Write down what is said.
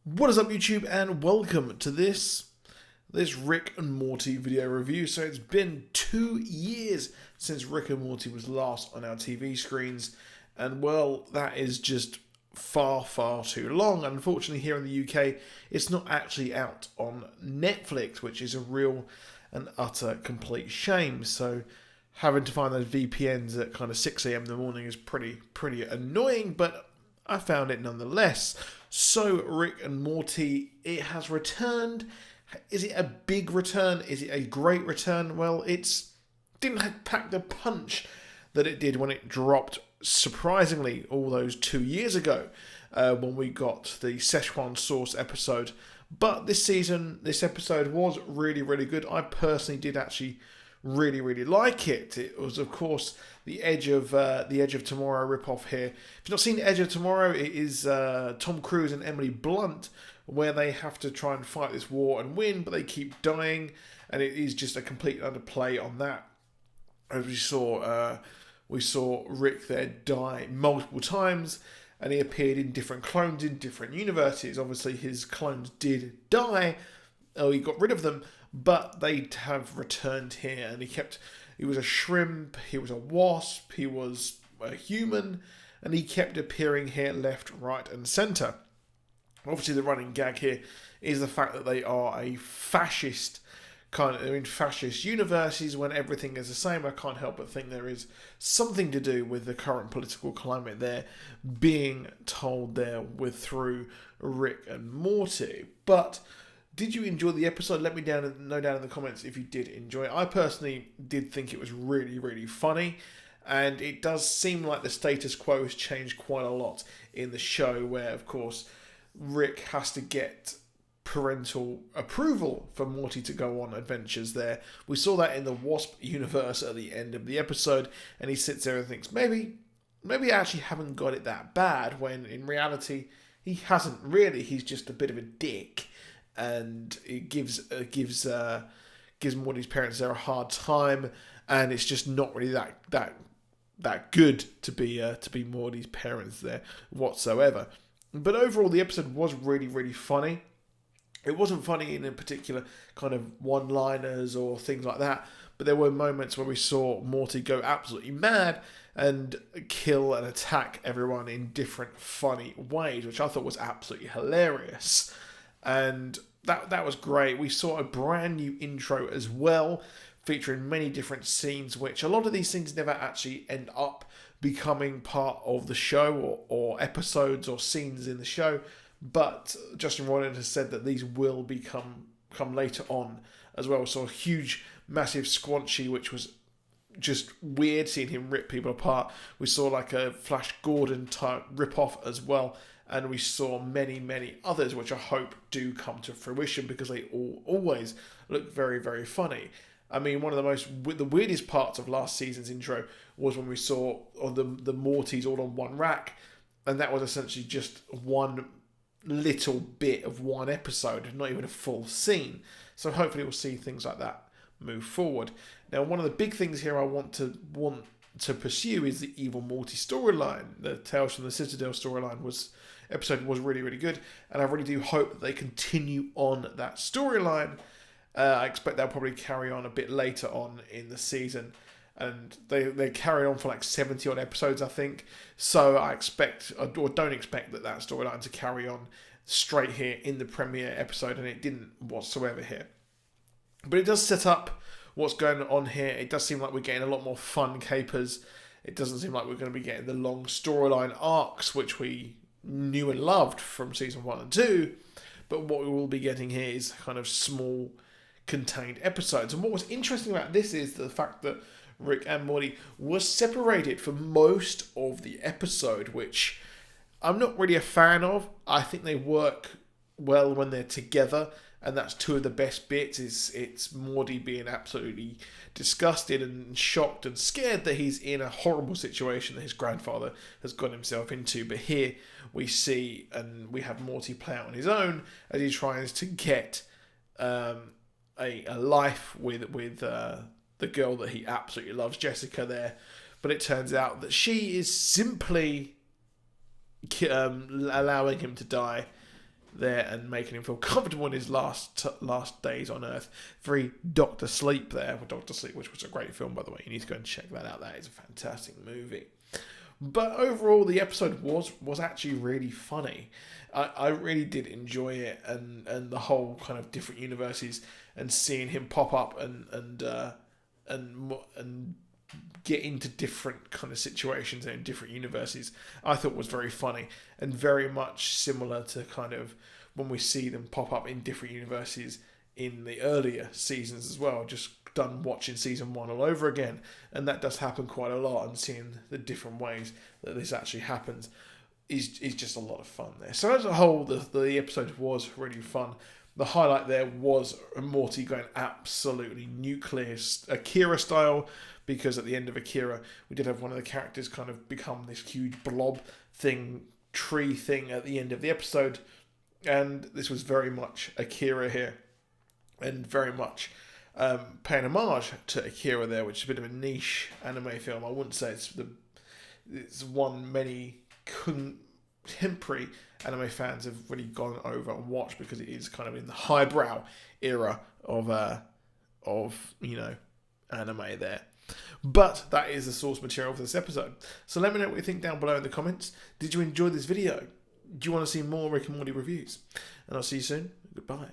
What is up, YouTube, and welcome to this Rick and Morty video review. So it's been 2 years since Rick and Morty was last on our TV screens, and well, that is just far, far too long. Unfortunately, here in the UK, it's not actually out on Netflix, which is a real and utter complete shame. So having to find those VPNs at kind of 6 a.m. in the morning is pretty annoying, but I found it nonetheless. So Rick and Morty, it has returned. Is it a big return? Is it a great return? Well, it's didn't pack the punch that it did when it dropped, surprisingly, all those 2 years ago, when we got the Szechuan sauce episode. But this season, this episode was really good. I personally did actually really like it. It was, of course, the Edge of Tomorrow ripoff here. If you've not seen the Edge of Tomorrow, it is Tom Cruise and Emily Blunt, where they have to try and fight this war and win, but they keep dying, and it is just a complete underplay on that. As we saw Rick there die multiple times, and he appeared in different clones in different universes. Obviously, his clones did die. He got rid of them, but they have returned here, and he was a shrimp, he was a wasp, he was a human, and he kept appearing here left, right, and centre. Obviously, the running gag here is the fact that they are a fascist they're in fascist universes when everything is the same. I can't help but think there is something to do with the current political climate there being told there through Rick and Morty. But did you enjoy the episode? Let me know down in the comments if you did enjoy it. I personally did think it was really funny, and it does seem like the status quo has changed quite a lot in the show, where, of course, Rick has to get parental approval for Morty to go on adventures there. We saw that in the Wasp universe at the end of the episode, and he sits there and thinks, maybe I actually haven't got it that bad, when in reality, he hasn't really. He's just a bit of a dick. And it gives Morty's parents there a hard time, and it's just not really that good to be Morty's parents there whatsoever. But overall, the episode was really funny. It wasn't funny in a particular kind of one-liners or things like that, but there were moments where we saw Morty go absolutely mad and kill and attack everyone in different funny ways, which I thought was absolutely hilarious. And that was great. We saw a brand new intro as well, featuring many different scenes, which a lot of these things never actually end up becoming part of the show or episodes or scenes in the show. But Justin Roiland has said that these will come later on as well. So a huge, massive Squanchy, which was just weird seeing him rip people apart. We saw like a Flash Gordon type rip-off as well. And we saw many others, which I hope do come to fruition, because they always look very funny. I mean, one of the weirdest parts of last season's intro was when we saw the Mortys all on one rack, and that was essentially just one little bit of one episode, not even a full scene. So hopefully we'll see things like that move forward. Now, one of the big things here I want to pursue is the Evil Morty storyline. The Tales from the Citadel storyline episode was really good, and I really do hope that they continue on that storyline. I expect they'll probably carry on a bit later on in the season, and they carried on for like 70 odd episodes, I think. So I expect, or don't expect, that storyline to carry on straight here in the premiere episode, and it didn't whatsoever here. But it does set up what's going on here. It does seem like we're getting a lot more fun capers. It doesn't seem like we're going to be getting the long storyline arcs, which we knew and loved from season 1 and 2. But what we will be getting here is kind of small, contained episodes. And what was interesting about this is the fact that Rick and Morty were separated for most of the episode, which I'm not really a fan of. I think they work well when they're together, and that's two of the best bits. It's Morty being absolutely disgusted and shocked and scared that he's in a horrible situation that his grandfather has got himself into. But here we see, and we have Morty play out on his own as he tries to get a life with the girl that he absolutely loves, Jessica there. But it turns out that she is simply allowing him to die there and making him feel comfortable in his last days on Earth. Very Doctor Sleep there, Doctor Sleep, which was a great film, by the way. You need to go and check that out. That is a fantastic movie. But overall, the episode was actually really funny. I really did enjoy it, and the whole kind of different universes and seeing him pop up and get into different kind of situations and in different universes, I thought was very funny and very much similar to kind of when we see them pop up in different universes in the earlier seasons as well. Just done watching season 1 all over again, and that does happen quite a lot, and seeing the different ways that this actually happens is just a lot of fun there. So as a whole, the episode was really fun. The highlight there was Morty going absolutely nuclear, Akira style, because at the end of Akira, we did have one of the characters kind of become this huge blob thing, tree thing at the end of the episode, and this was very much Akira here, and very much paying homage to Akira there, which is a bit of a niche anime film. I wouldn't say it's one many contemporary anime fans have really gone over and watched, because it is kind of in the highbrow era of anime there. But that is the source material for this episode. So let me know what you think down below in the comments. Did you enjoy this video? Do you want to see more Rick and Morty reviews? And I'll see you soon. Goodbye.